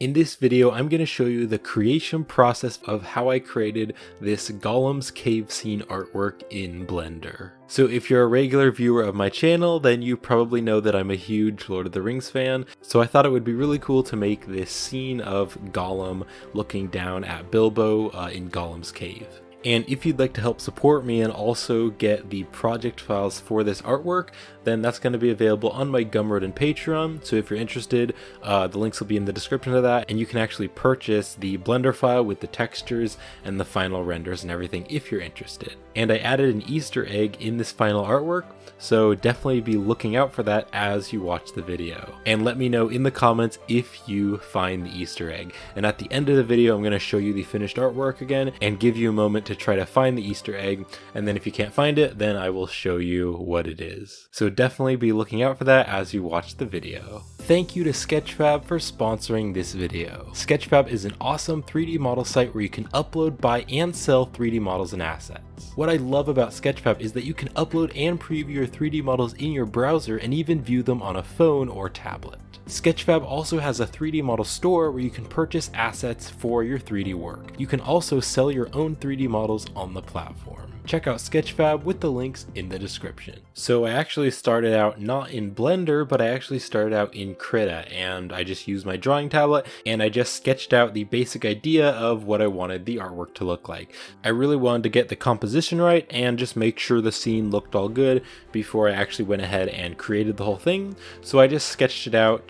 In this video, I'm going to show you the creation process of how I created this Gollum's Cave scene artwork in Blender. So if you're a regular viewer of my channel, then you probably know that I'm a huge Lord of the Rings fan, so I thought it would be really cool to make this scene of Gollum looking down at Bilbo in Gollum's Cave. And if you'd like to help support me and also get the project files for this artwork, then that's going to be available on my Gumroad and Patreon. So if you're interested, the links will be in the description of that, and you can actually purchase the Blender file with the textures and the final renders and everything if you're interested. And I added an Easter egg in this final artwork, so definitely be looking out for that as you watch the video. And let me know in the comments if you find the Easter egg. And at the end of the video, I'm going to show you the finished artwork again and give you a moment to try to find the Easter egg. And then if you can't find it, then I will show you what it is. So definitely be looking out for that as you watch the video. Thank you to Sketchfab for sponsoring this video. Sketchfab is an awesome 3D model site where you can upload, buy, and sell 3D models and assets. What I love about Sketchfab is that you can upload and preview your 3D models in your browser and even view them on a phone or tablet. Sketchfab also has a 3D model store where you can purchase assets for your 3D work. You can also sell your own 3D models on the platform. Check out Sketchfab with the links in the description. So I actually started out not in Blender, but I actually started out in Krita, and I just used my drawing tablet and I just sketched out the basic idea of what I wanted the artwork to look like. I really wanted to get the composition right and just make sure the scene looked all good before I actually went ahead and created the whole thing. So I just sketched out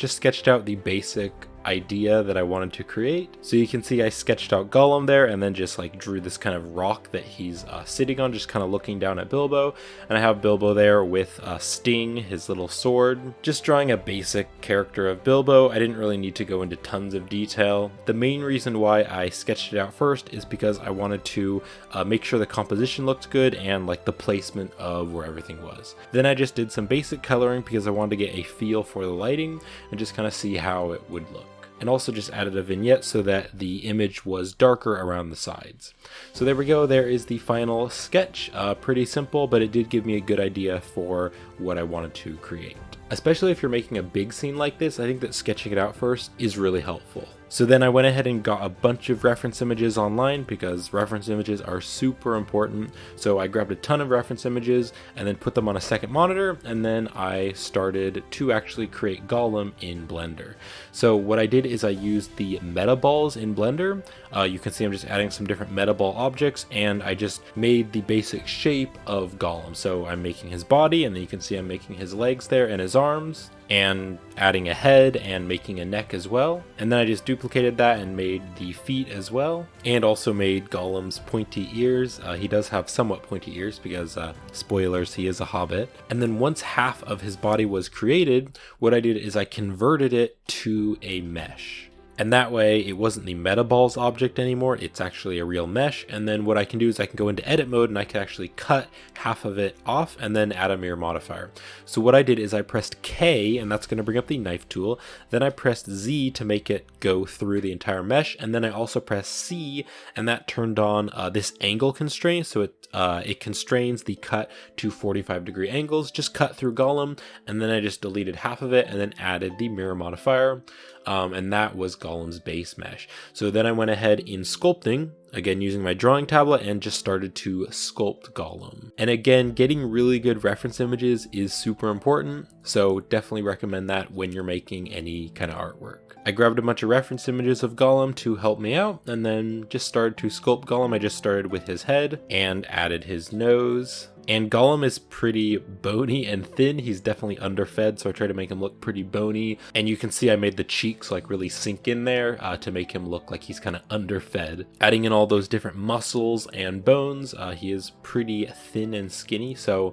the basic idea that I wanted to create. So you can see I sketched out Gollum there and then just like drew this kind of rock that he's sitting on, just kind of looking down at Bilbo. And I have Bilbo there with Sting, his little sword. Just drawing a basic character of Bilbo. I didn't really need to go into tons of detail. The main reason why I sketched it out first is because I wanted to make sure the composition looked good and like the placement of where everything was. Then I just did some basic coloring because I wanted to get a feel for the lighting and just kind of see how it would look. And also just added a vignette so that the image was darker around the sides. So there we go, there is the final sketch. Pretty simple, but it did give me a good idea for what I wanted to create. Especially if you're making a big scene like this, I think that sketching it out first is really helpful. So then I went ahead and got a bunch of reference images online because reference images are super important. So I grabbed a ton of reference images and then put them on a second monitor, and then I started to actually create Gollum in Blender. So what I did is I used the meta balls in Blender. You can see I'm just adding some different meta ball objects, and I just made the basic shape of Gollum. So I'm making his body, and then you can see I'm making his legs there and his arms, and adding a head and making a neck as well. And then I just duplicated that and made the feet as well, and also made Gollum's pointy ears. He does have somewhat pointy ears because, spoilers, he is a hobbit. And then once half of his body was created, what I did is I converted it to a mesh. And that way it wasn't the meta balls object anymore, it's actually a real mesh. And then what I can do is I can go into edit mode and I can actually cut half of it off and then add a mirror modifier. So what I did is I pressed K, and that's going to bring up the knife tool. Then I pressed Z to make it go through the entire mesh. And then I also pressed C, and that turned on this angle constraint. So it constrains the cut to 45-degree angles. Just cut through Gollum, and then I just deleted half of it and then added the mirror modifier. And that was Gollum's base mesh. So then I went ahead in sculpting, again using my drawing tablet, and just started to sculpt Gollum. And again, getting really good reference images is super important, so definitely recommend that when you're making any kind of artwork. I grabbed a bunch of reference images of Gollum to help me out, and then just started to sculpt Gollum. I just started with his head and added his nose. And Gollum is pretty bony and thin. He's definitely underfed, so I tried to make him look pretty bony. And you can see I made the cheeks like really sink in there to make him look like he's kind of underfed. Adding in all those different muscles and bones, he is pretty thin and skinny, so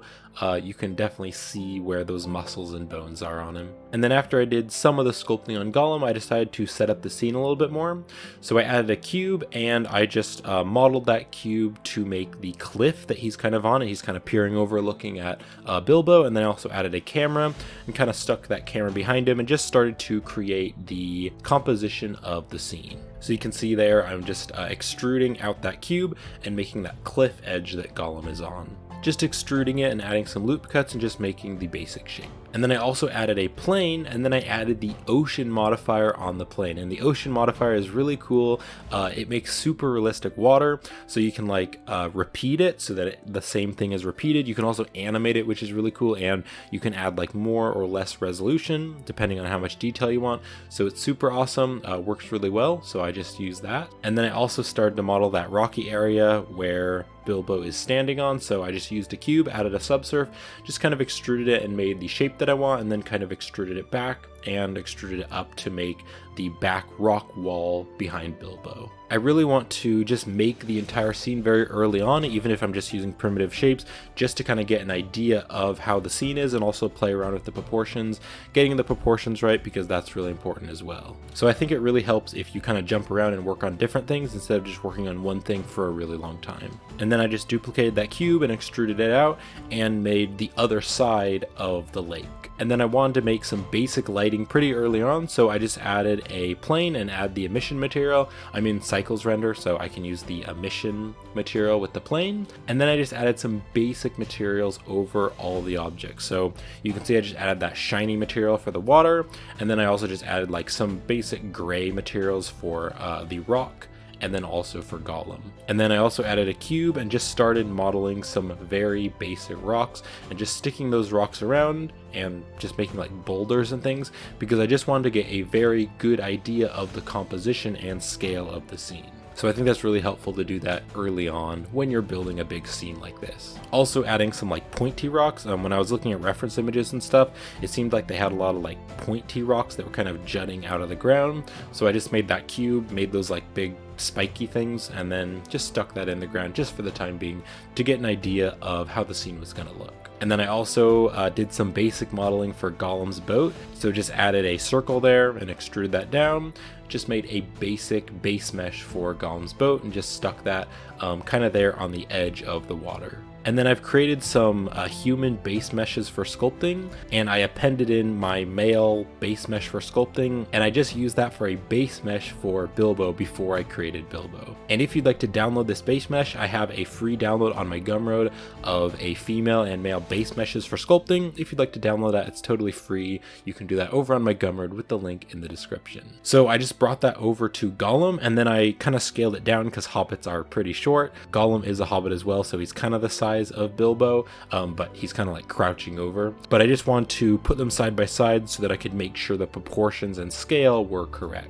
you can definitely see where those muscles and bones are on him. And then after I did some of the sculpting on Gollum, I decided to set up the scene a little bit more. So I added a cube, and I just modeled that cube to make the cliff that he's kind of on, and he's kind of peering over looking at Bilbo. And then I also added a camera and kind of stuck that camera behind him and just started to create the composition of the scene. So you can see there I'm just extruding out that cube and making that cliff edge that Gollum is on. Just extruding it and adding some loop cuts and just making the basic shape. And then I also added a plane, and then I added the ocean modifier on the plane. And the ocean modifier is really cool. It makes super realistic water, so you can like repeat it so that the same thing is repeated. You can also animate it, which is really cool, and you can add like more or less resolution depending on how much detail you want. So it's super awesome, works really well, so I just use that. And then I also started to model that rocky area where Bilbo is standing on, so I just used a cube, added a subsurf, just kind of extruded it and made the shape that I want, and then kind of extruded it back and extruded it up to make the back rock wall behind Bilbo. I really want to just make the entire scene very early on, even if I'm just using primitive shapes, just to kind of get an idea of how the scene is and also play around with the proportions, getting the proportions right, because that's really important as well. So I think it really helps if you kind of jump around and work on different things instead of just working on one thing for a really long time. And then I just duplicated that cube and extruded it out and made the other side of the lake. And then I wanted to make some basic lighting pretty early on, so I just added a plane and add the emission material. I'm in cycles render, so I can use the emission material with the plane. And then I just added some basic materials over all the objects. So you can see I just added that shiny material for the water, and then I also just added like some basic gray materials for the rock, and then also for Gollum. And then I also added a cube and just started modeling some very basic rocks and just sticking those rocks around and just making like boulders and things, because I just wanted to get a very good idea of the composition and scale of the scene. So I think that's really helpful to do that early on when you're building a big scene like this. Also adding some like pointy rocks. When I was looking at reference images and stuff, it seemed like they had a lot of like pointy rocks that were kind of jutting out of the ground. So I just made that cube, made those like big spiky things, and then just stuck that in the ground just for the time being to get an idea of how the scene was going to look. And then I also did some basic modeling for Gollum's boat. So just added a circle there and extruded that down. Just made a basic base mesh for Gollum's boat and just stuck that kind of there on the edge of the water. And then I've created some human base meshes for sculpting, and I appended in my male base mesh for sculpting, and I just used that for a base mesh for Bilbo before I created Bilbo. And if you'd like to download this base mesh, I have a free download on my Gumroad of a female and male base meshes for sculpting. If you'd like to download that, it's totally free. You can do that over on my Gumroad with the link in the description. So I just brought that over to Gollum, and then I kind of scaled it down because hobbits are pretty short. Gollum is a hobbit as well, so he's kind of the size of Bilbo, but he's kind of like crouching over. But I just want to put them side by side so that I could make sure the proportions and scale were correct.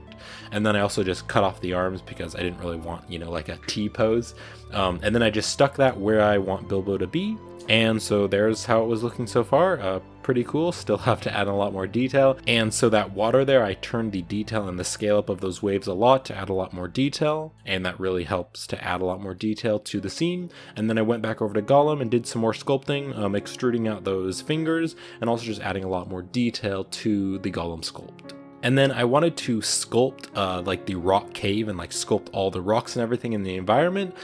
And then I also just cut off the arms because I didn't really want, you know, like a T pose. And then I just stuck that where I want Bilbo to be. And so there's how it was looking so far. Pretty cool. Still have to add a lot more detail. And so that water there, I turned the detail and the scale up of those waves a lot to add a lot more detail. And that really helps to add a lot more detail to the scene. And then I went back over to Gollum and did some more sculpting, extruding out those fingers and also just adding a lot more detail to the Gollum sculpt. And then I wanted to sculpt like the rock cave and like sculpt all the rocks and everything in the environment.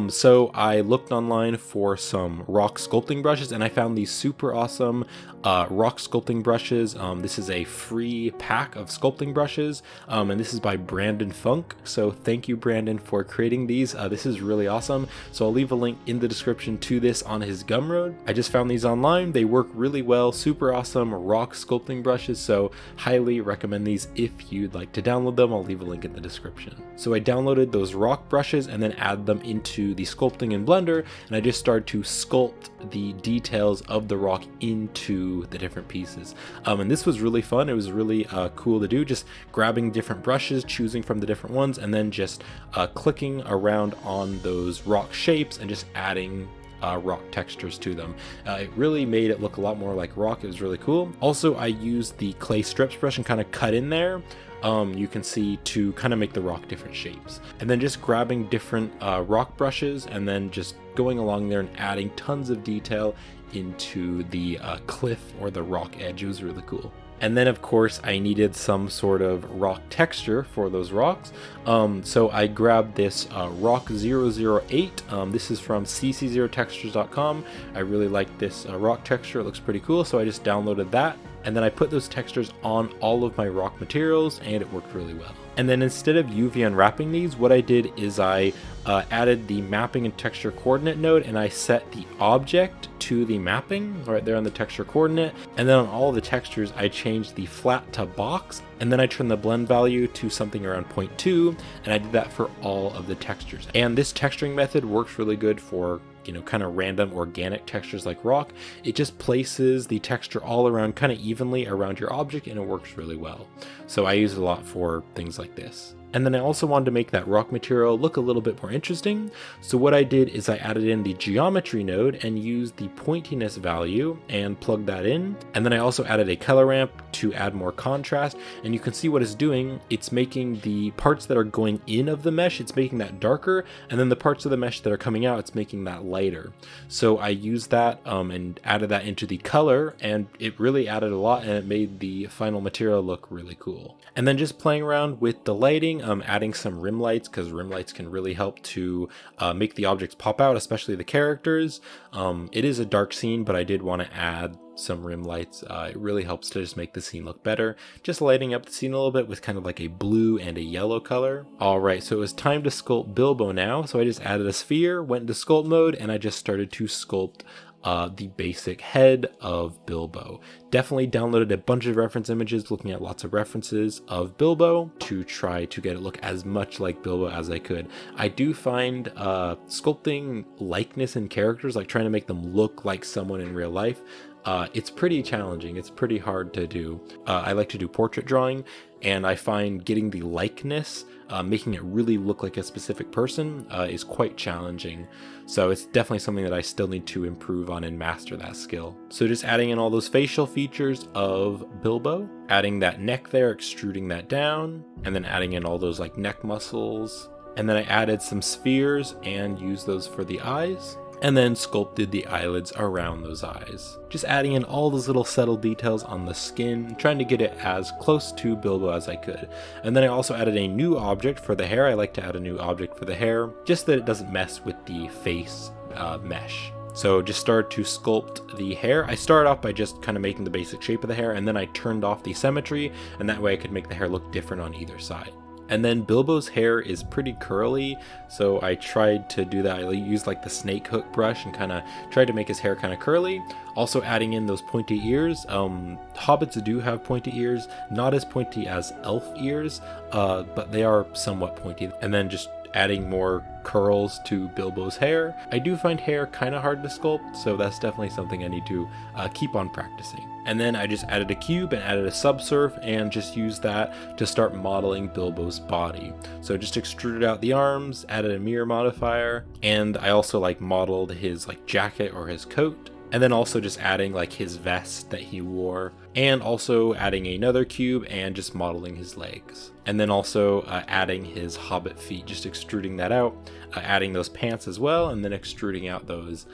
So I looked online for some rock sculpting brushes, and I found these super awesome rock sculpting brushes. This is a free pack of sculpting brushes, and this is by Brandon Funk. So thank you, Brandon, for creating these. This is really awesome. So I'll leave a link in the description to this on his Gumroad. I just found these online. They work really well. Super awesome rock sculpting brushes. So highly recommend these if you'd like to download them. I'll leave a link in the description. So I downloaded those rock brushes and then add them into the sculpting in Blender, and I just started to sculpt the details of the rock into the different pieces. And this was really fun. It was really cool to do, just grabbing different brushes, choosing from the different ones, and then just clicking around on those rock shapes and just adding rock textures to them. It really made it look a lot more like rock. It was really cool. Also, I used the clay strips brush and kind of cut in there, you can see, to kind of make the rock different shapes. And then just grabbing different rock brushes and then just going along there and adding tons of detail into the cliff or the rock edge. It was really cool. And then of course I needed some sort of rock texture for those rocks. So I grabbed this rock 008. This is from cc0textures.com. I really like this rock texture. It looks pretty cool. So I just downloaded that, and then I put those textures on all of my rock materials, and it worked really well. And then instead of UV unwrapping these, what I did is I added the mapping and texture coordinate node, and I set the object to the mapping right there on the texture coordinate. And then on all the textures, I changed the flat to box, and then I turned the blend value to something around 0.2, and I did that for all of the textures. And this texturing method works really good for, you know, kind of random organic textures like rock. It just places the texture all around kind of evenly around your object, and it works really well. So I use it a lot for things like this. And then I also wanted to make that rock material look a little bit more interesting. So what I did is I added in the geometry node and used the pointiness value and plugged that in. And then I also added a color ramp to add more contrast. And you can see what it's doing. It's making the parts that are going in of the mesh, it's making that darker. And then the parts of the mesh that are coming out, it's making that lighter. So I used that and added that into the color, and it really added a lot, and it made the final material look really cool. And then just playing around with the lighting, adding some rim lights, because rim lights can really help to make the objects pop out, especially the characters. It is a dark scene, but I did want to add some rim lights. It really helps to just make the scene look better. Just lighting up the scene a little bit with kind of like a blue and a yellow color. Alright, so it was time to sculpt Bilbo now. So I just added a sphere, went into sculpt mode, and I just started to sculpt the basic head of Bilbo. Definitely downloaded a bunch of reference images, looking at lots of references of Bilbo to try to get it look as much like Bilbo as I could. I do find sculpting likeness in characters, like trying to make them look like someone in real life, it's pretty challenging. It's pretty hard to do. I like to do portrait drawing, and I find getting the likeness, making it really look like a specific person, is quite challenging. So it's definitely something that I still need to improve on and master that skill. So just adding in all those facial features of Bilbo, adding that neck there, extruding that down, and then adding in all those like neck muscles. And then I added some spheres and used those for the eyes, and then sculpted the eyelids around those eyes. Just adding in all those little subtle details on the skin, trying to get it as close to Bilbo as I could. And then I also added a new object for the hair. I like to add a new object for the hair, just that it doesn't mess with the face mesh. So just started to sculpt the hair. I started off by just kind of making the basic shape of the hair, and then I turned off the symmetry, and that way I could make the hair look different on either side. And then Bilbo's hair is pretty curly, so I tried to do that. I used like the snake hook brush and kind of tried to make his hair kind of curly. Also adding in those pointy ears. Hobbits do have pointy ears, not as pointy as elf ears, but they are somewhat pointy. And then just adding more curls to Bilbo's hair. I do find hair kind of hard to sculpt, so that's definitely something I need to keep on practicing. And then I just added a cube and added a subsurf and just used that to start modeling Bilbo's body. So just extruded out the arms, added a mirror modifier, and I also like modeled his like jacket or his coat. And then also just adding like his vest that he wore, and also adding another cube and just modeling his legs. And then also adding his hobbit feet, just extruding that out, adding those pants as well, and then extruding out those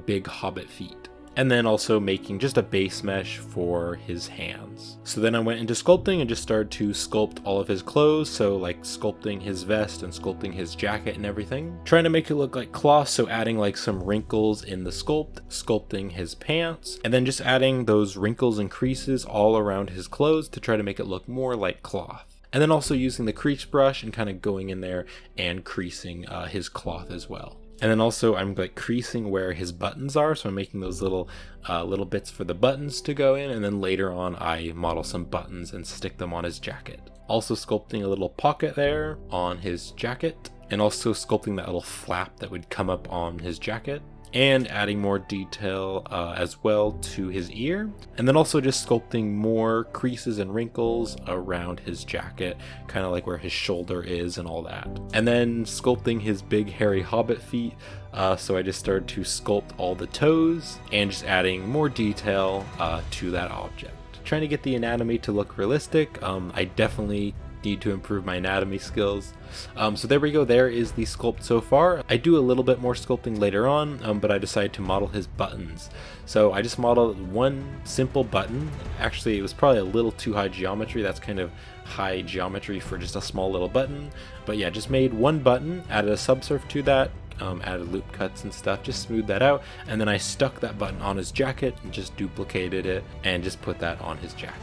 big hobbit feet. And then also making just a base mesh for his hands. So then I went into sculpting and just started to sculpt all of his clothes. So like sculpting his vest and sculpting his jacket and everything. Trying to make it look like cloth, so adding like some wrinkles in the sculpting his pants, and then just adding those wrinkles and creases all around his clothes to try to make it look more like cloth. And then also using the crease brush and kind of going in there and creasing his cloth as well. And then also I'm like creasing where his buttons are, so I'm making those little bits for the buttons to go in, and then later on I model some buttons and stick them on his jacket. Also sculpting a little pocket there on his jacket, and also sculpting that little flap that would come up on his jacket, and adding more detail as well to his ear, and then also just sculpting more creases and wrinkles around his jacket, kind of like where his shoulder is and all that. And then sculpting his big hairy hobbit feet, so I just started to sculpt all the toes and just adding more detail to that object. Trying to get the anatomy to look realistic. I definitely need to improve my anatomy skills. So there we go, there is the sculpt so far. I do a little bit more sculpting later on, but I decided to model his buttons. So I just modeled one simple button. Actually, it was probably a little too high geometry. That's kind of high geometry for just a small little button. But yeah, just made one button, added a subsurf to that, added loop cuts and stuff, just smoothed that out, and then I stuck that button on his jacket and just duplicated it and just put that on his jacket.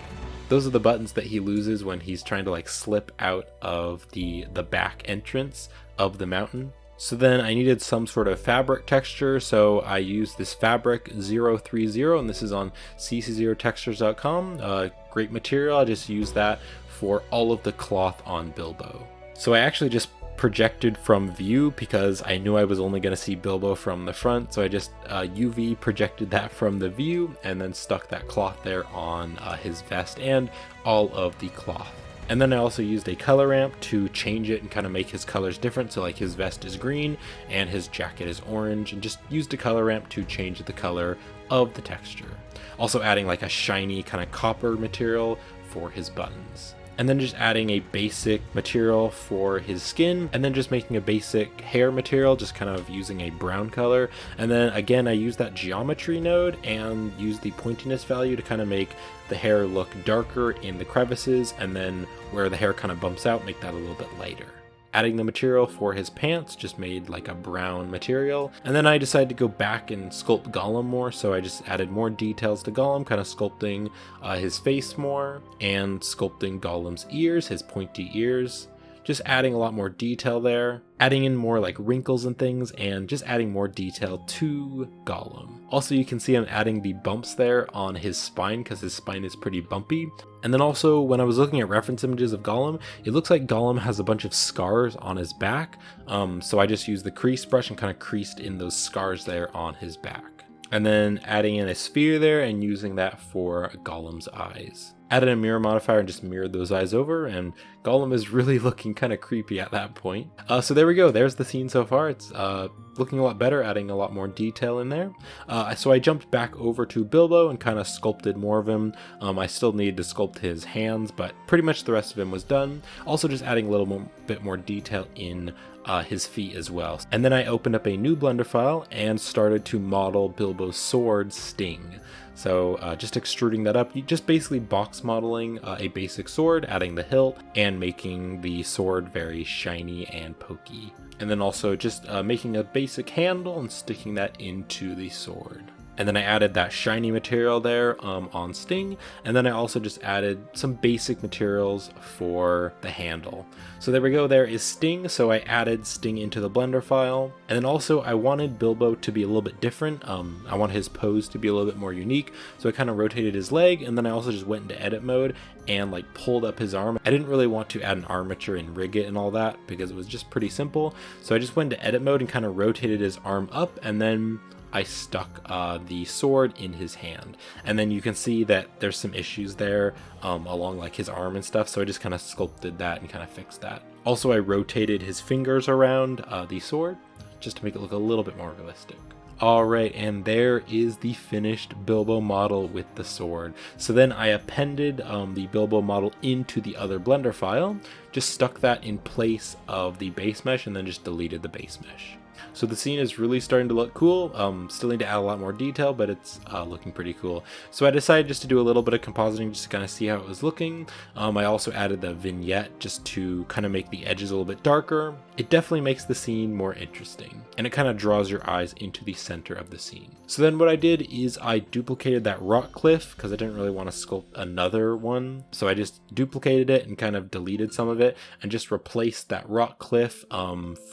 Those are the buttons that he loses when he's trying to like slip out of the back entrance of the mountain. So then I needed some sort of fabric texture, so I used this fabric 030, and this is on cc0textures.com. Great material. I just used that for all of the cloth on Bilbo. So I actually just projected from view because I knew I was only going to see Bilbo from the front, so I just UV projected that from the view and then stuck that cloth there on his vest and all of the cloth. And then I also used a color ramp to change it and kind of make his colors different. So like his vest is green and his jacket is orange, and just used a color ramp to change the color of the texture. Also adding like a shiny kind of copper material for his buttons. And then just adding a basic material for his skin, and then just making a basic hair material, just kind of using a brown color. And then again, I used that geometry node and used the pointiness value to kind of make the hair look darker in the crevices, and then where the hair kind of bumps out, make that a little bit lighter. Adding the material for his pants, just made like a brown material. And then I decided to go back and sculpt Gollum more, so I just added more details to Gollum, kind of sculpting his face more, and sculpting Gollum's ears, his pointy ears. Just adding a lot more detail there, adding in more like wrinkles and things, and just adding more detail to Gollum. Also, you can see I'm adding the bumps there on his spine because his spine is pretty bumpy. And then also, when I was looking at reference images of Gollum, it looks like Gollum has a bunch of scars on his back. So I just used the crease brush and kind of creased in those scars there on his back. And then adding in a sphere there and using that for Gollum's eyes. Added a mirror modifier and just mirrored those eyes over, and Gollum is really looking kind of creepy at that point. So there we go, there's the scene so far. It's looking a lot better, adding a lot more detail in there. So I jumped back over to Bilbo and kind of sculpted more of him. I still needed to sculpt his hands, but pretty much the rest of him was done. Also just adding a little bit more detail in his feet as well. And then I opened up a new Blender file and started to model Bilbo's sword, Sting. So just extruding that up, just basically box modeling a basic sword, adding the hilt, and making the sword very shiny and pokey. And then also just making a basic handle and sticking that into the sword. And then I added that shiny material there on Sting, and then I also just added some basic materials for the handle. So there we go, there is Sting, so I added Sting into the Blender file. And then also I wanted Bilbo to be a little bit different. I want his pose to be a little bit more unique, so I kind of rotated his leg, and then I also just went into edit mode and like pulled up his arm. I didn't really want to add an armature and rig it and all that because it was just pretty simple. So I just went into edit mode and kind of rotated his arm up, and then I stuck the sword in his hand. And then you can see that there's some issues there along like his arm and stuff, so I just kind of sculpted that and kind of fixed that. Also, I rotated his fingers around the sword just to make it look a little bit more realistic. Alright, and there is the finished Bilbo model with the sword. So then I appended the Bilbo model into the other Blender file, just stuck that in place of the base mesh, and then just deleted the base mesh. So the scene is really starting to look cool. Still need to add a lot more detail, but it's looking pretty cool. So I decided just to do a little bit of compositing just to kind of see how it was looking. I also added the vignette just to kind of make the edges a little bit darker. It definitely makes the scene more interesting, and it kind of draws your eyes into the center of the scene. So then what I did is I duplicated that rock cliff because I didn't really want to sculpt another one. So I just duplicated it and kind of deleted some of it and just replaced that rock cliff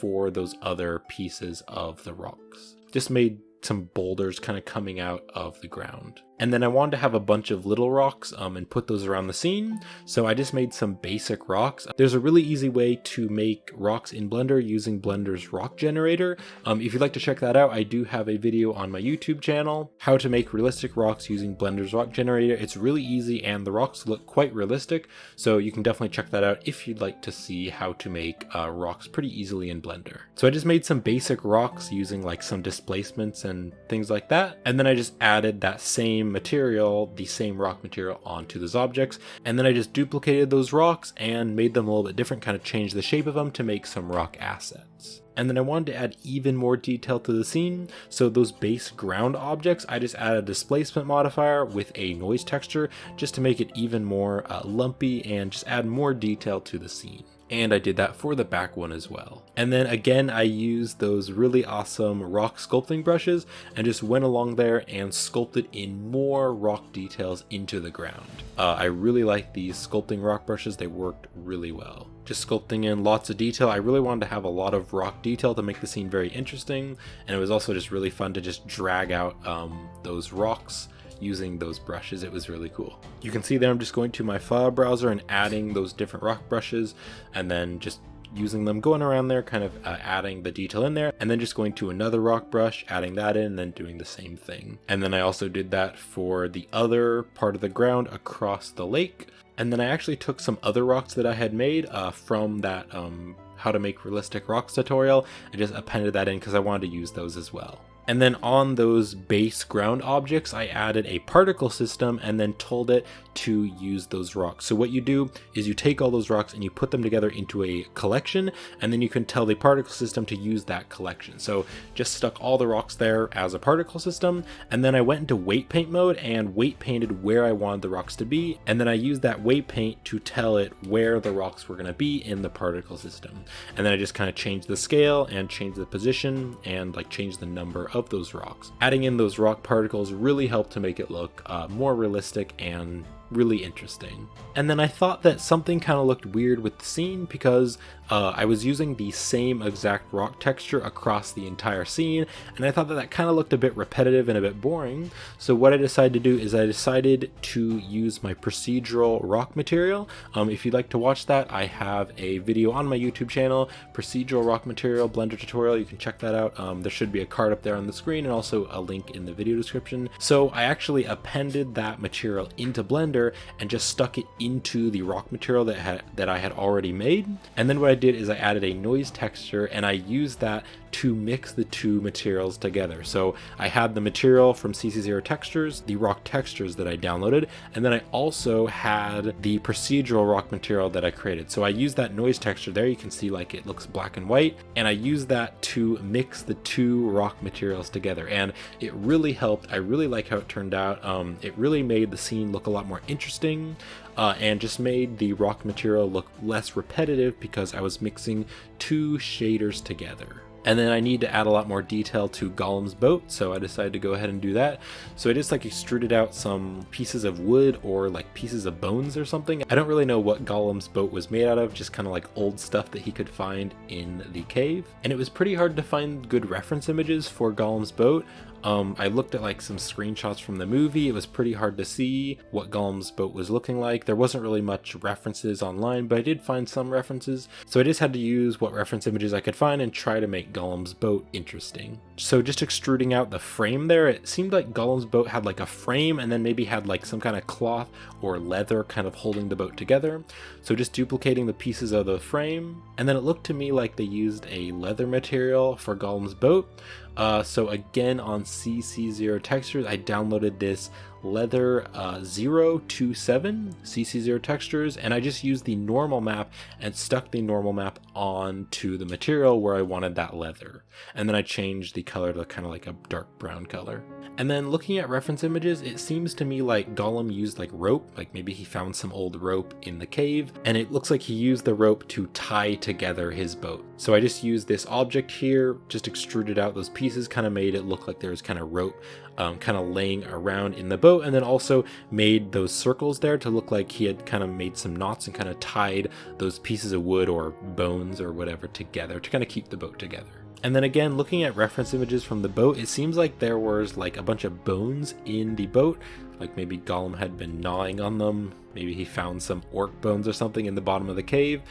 for those other pieces of the rocks. Just made some boulders kind of coming out of the ground. And then I wanted to have a bunch of little rocks and put those around the scene. So I just made some basic rocks. There's a really easy way to make rocks in Blender using Blender's rock generator. If you'd like to check that out, I do have a video on my YouTube channel, how to make realistic rocks using Blender's rock generator. It's really easy and the rocks look quite realistic. So you can definitely check that out if you'd like to see how to make rocks pretty easily in Blender. So I just made some basic rocks using like some displacements and things like that. And then I just added that same material, the same rock material, onto those objects, and then I just duplicated those rocks and made them a little bit different, kind of changed the shape of them to make some rock assets. And then I wanted to add even more detail to the scene, so those base ground objects, I just added a displacement modifier with a noise texture just to make it even more lumpy and just add more detail to the scene. and I did that for the back one as well. And then again, I used those really awesome rock sculpting brushes and just went along there and sculpted in more rock details into the ground. I really like these sculpting rock brushes. They worked really well. Just sculpting in lots of detail. I really wanted to have a lot of rock detail to make the scene very interesting, and it was also just really fun to just drag out those rocks using those brushes. It was really cool. You can see there I'm just going to my file browser and adding those different rock brushes, and then just using them, going around there, kind of adding the detail in there, and then just going to another rock brush, adding that in, and then doing the same thing. And then I also did that for the other part of the ground across the lake. And then I actually took some other rocks that I had made from that how to make realistic rocks tutorial and just appended that in because I wanted to use those as well. And then on those base ground objects, I added a particle system and then told it to use those rocks. So what you do is you take all those rocks and you put them together into a collection, and then you can tell the particle system to use that collection. So just stuck all the rocks there as a particle system, and then I went into weight paint mode and weight painted where I wanted the rocks to be, and then I used that weight paint to tell it where the rocks were going to be in the particle system. And then I just kind of changed the scale and changed the position and like changed the number of those rocks. Adding in those rock particles really helped to make it look more realistic and really interesting. And then I thought that something kind of looked weird with the scene because I was using the same exact rock texture across the entire scene, and I thought that that kind of looked a bit repetitive and a bit boring. So what I decided to do is I decided to use my procedural rock material. If you'd like to watch that, I have a video on my YouTube channel, procedural rock material blender tutorial. You can check that out. There should be a card up there on the screen and also a link in the video description. So I actually appended that material into Blender and just stuck it into the rock material that I had already made. And then what I did is I added a noise texture and I used that to mix the two materials together. So I had the material from CC0 Textures, the rock textures that I downloaded, and then I also had the procedural rock material that I created. So I used that noise texture there. You can see like it looks black and white, and I used that to mix the two rock materials together, and it really helped. I really like how it turned out. It really made the scene look a lot more interesting. And just made the rock material look less repetitive because I was mixing two shaders together. And then I need to add a lot more detail to Gollum's boat, so I decided to go ahead and do that. So I just like extruded out some pieces of wood or like pieces of bones or something. I don't really know what Gollum's boat was made out of, just kind of like old stuff that he could find in the cave. And it was pretty hard to find good reference images for Gollum's boat. I looked at like some screenshots from the movie. It was pretty hard to see what Gollum's boat was looking like. There wasn't really much references online, but I did find some references. So I just had to use what reference images I could find and try to make Gollum's boat interesting. So just extruding out the frame there, it seemed like Gollum's boat had like a frame and then maybe had like some kind of cloth or leather kind of holding the boat together. So just duplicating the pieces of the frame. And then it looked to me like they used a leather material for Gollum's boat. So again, on CC0 Textures, I downloaded this leather 027 CC0 Textures, and I just used the normal map and stuck the normal map onto the material where I wanted that leather. And then I changed the color to kind of like a dark brown color. And then looking at reference images, it seems to me like Gollum used like rope, like maybe he found some old rope in the cave, and it looks like he used the rope to tie together his boat. So I just used this object here, just extruded out those pieces, kind of made it look like there was kind of rope kind of laying around in the boat, and then also made those circles there to look like he had kind of made some knots and kind of tied those pieces of wood or bones or whatever together to kind of keep the boat together. And then again, looking at reference images from the boat, it seems like there was like a bunch of bones in the boat, like maybe Gollum had been gnawing on them, maybe he found some orc bones or something in the bottom of the cave.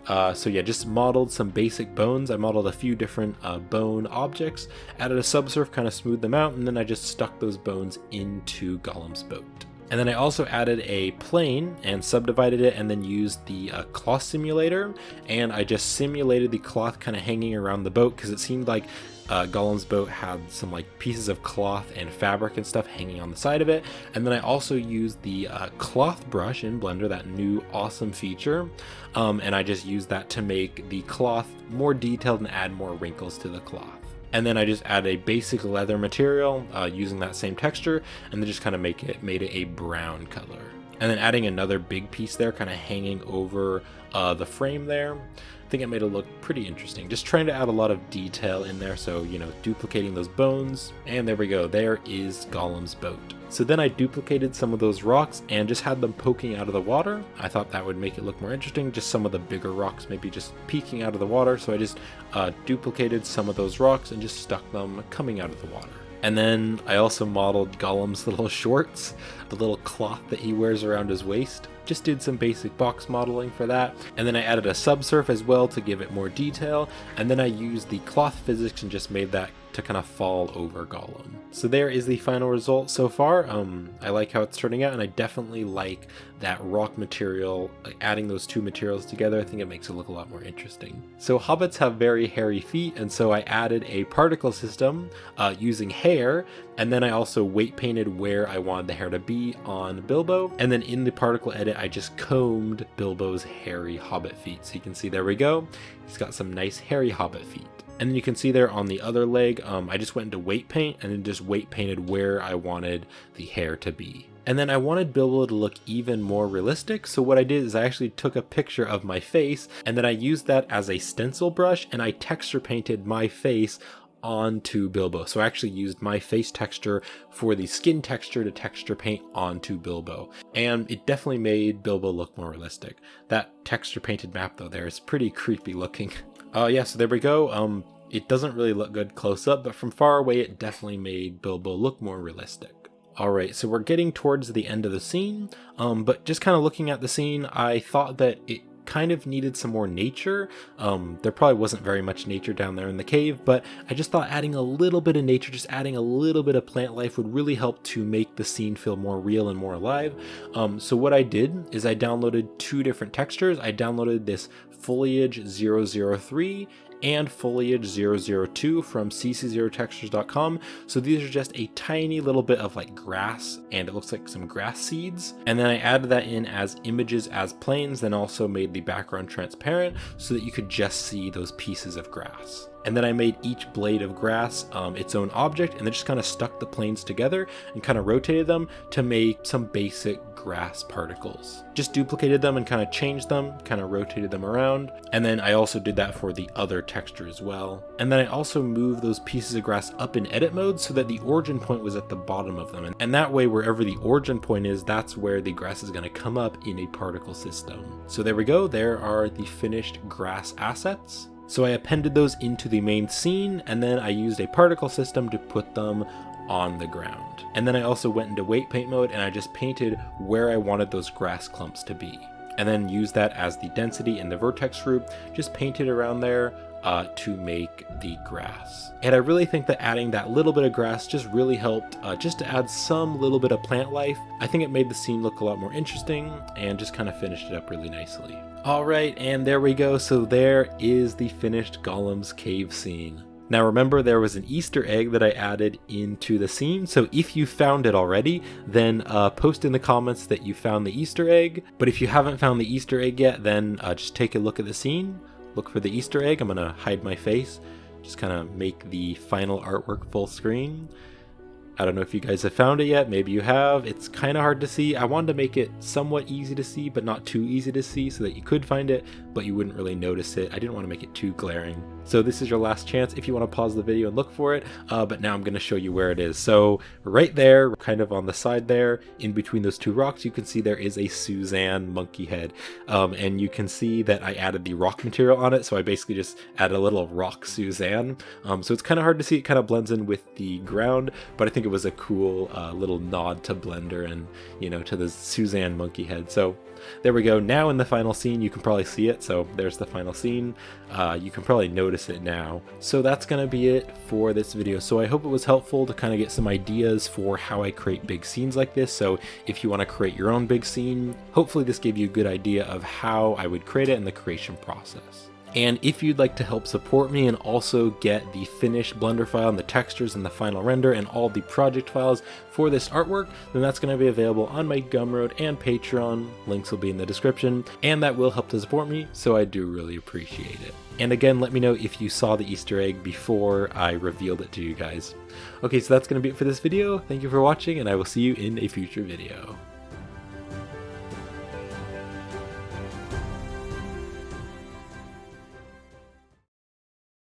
So yeah, just modeled some basic bones. I modeled a few different bone objects, added a subsurf, kind of smoothed them out, and then I just stuck those bones into Gollum's boat. And then I also added a plane and subdivided it, and then used the cloth simulator, and I just simulated the cloth kind of hanging around the boat because it seemed like Gollum's boat had some like pieces of cloth and fabric and stuff hanging on the side of it. And then I also used the cloth brush in Blender, that new awesome feature, and I just used that to make the cloth more detailed and add more wrinkles to the cloth. And then I just added a basic leather material using that same texture, and then just kind of made it a brown color. and then adding another big piece there kind of hanging over the frame there. I think it made it look pretty interesting. Just trying to add a lot of detail in there, so, you know, duplicating those bones. And there we go, there is Gollum's boat. So then I duplicated some of those rocks and just had them poking out of the water. I thought that would make it look more interesting, just some of the bigger rocks maybe just peeking out of the water. So I just duplicated some of those rocks and just stuck them coming out of the water. And then I also modeled Gollum's little shorts, the little cloth that he wears around his waist. Just did some basic box modeling for that. And then I added a subsurf as well to give it more detail. And then I used the cloth physics and just made that to kind of fall over Gollum. So there is the final result so far. I like how it's turning out, and I definitely like that rock material, like adding those two materials together. I think it makes it look a lot more interesting. So hobbits have very hairy feet, and so I added a particle system using hair, and then I also weight painted where I wanted the hair to be on Bilbo. And then in the particle edit, I just combed Bilbo's hairy hobbit feet. So you can see, there we go. He's got some nice hairy hobbit feet. And then you can see there on the other leg, I just went into weight paint and then just weight painted where I wanted the hair to be. And then I wanted Bilbo to look even more realistic, so what I did is I actually took a picture of my face, and then I used that as a stencil brush, and I texture painted my face onto Bilbo. So I actually used my face texture for the skin texture to texture paint onto Bilbo. And it definitely made Bilbo look more realistic. That texture painted map though there is pretty creepy looking. Yeah, so there we go. It doesn't really look good close up, but from far away it definitely made Bilbo look more realistic. Alright, so we're getting towards the end of the scene, but just kind of looking at the scene, I thought that it kind of needed some more nature. There probably wasn't very much nature down there in the cave, but I just thought adding a little bit of nature, just adding a little bit of plant life would really help to make the scene feel more real and more alive. So what I did is I downloaded two different textures. I downloaded this foliage 003 and foliage 002 from cc0textures.com. So these are just a tiny little bit of like grass, and it looks like some grass seeds. And then I added that in as images as planes, then also made the background transparent so that you could just see those pieces of grass. And then I made each blade of grass its own object, and then just kind of stuck the planes together and kind of rotated them to make some basic grass particles. Just duplicated them and kind of changed them, kind of rotated them around. And then I also did that for the other texture as well. And then I also moved those pieces of grass up in edit mode so that the origin point was at the bottom of them. And that way, wherever the origin point is, that's where the grass is going to come up in a particle system. So there we go. There are the finished grass assets. So I appended those into the main scene, and then I used a particle system to put them on the ground. And then I also went into weight paint mode and I just painted where I wanted those grass clumps to be. And then used that as the density in the vertex group, just painted around there to make the grass. And I really think that adding that little bit of grass just really helped just to add some little bit of plant life. I think it made the scene look a lot more interesting and just kind of finished it up really nicely. Alright, and there we go. So there is the finished Gollum's Cave scene. Now remember, there was an Easter egg that I added into the scene, so if you found it already, then post in the comments that you found the Easter egg. But if you haven't found the Easter egg yet, then just take a look at the scene, look for the Easter egg. I'm gonna hide my face, just kind of make the final artwork full screen. I don't know if you guys have found it yet, maybe you have. It's kind of hard to see. I wanted to make it somewhat easy to see, but not too easy to see so that you could find it, but you wouldn't really notice it. I didn't want to make it too glaring. So this is your last chance if you want to pause the video and look for it, but now I'm going to show you where it is. So right there, kind of on the side there, in between those two rocks, you can see there is a Suzanne monkey head, and you can see that I added the rock material on it, so I basically just added a little rock Suzanne. So it's kind of hard to see, it kind of blends in with the ground, but I think it was a cool little nod to Blender and, you know, to the Suzanne monkey head. So there we go. Now in the final scene, you can probably see it. So there's the final scene. You can probably notice it now. So that's going to be it for this video. So I hope it was helpful to kind of get some ideas for how I create big scenes like this. So if you want to create your own big scene, hopefully this gave you a good idea of how I would create it in the creation process. And if you'd like to help support me and also get the finished Blender file and the textures and the final render and all the project files for this artwork, then that's going to be available on my Gumroad and Patreon. Links will be in the description, and that will help to support me, so I do really appreciate it. And again, let me know if you saw the Easter egg before I revealed it to you guys. Okay, so that's going to be it for this video. Thank you for watching, and I will see you in a future video.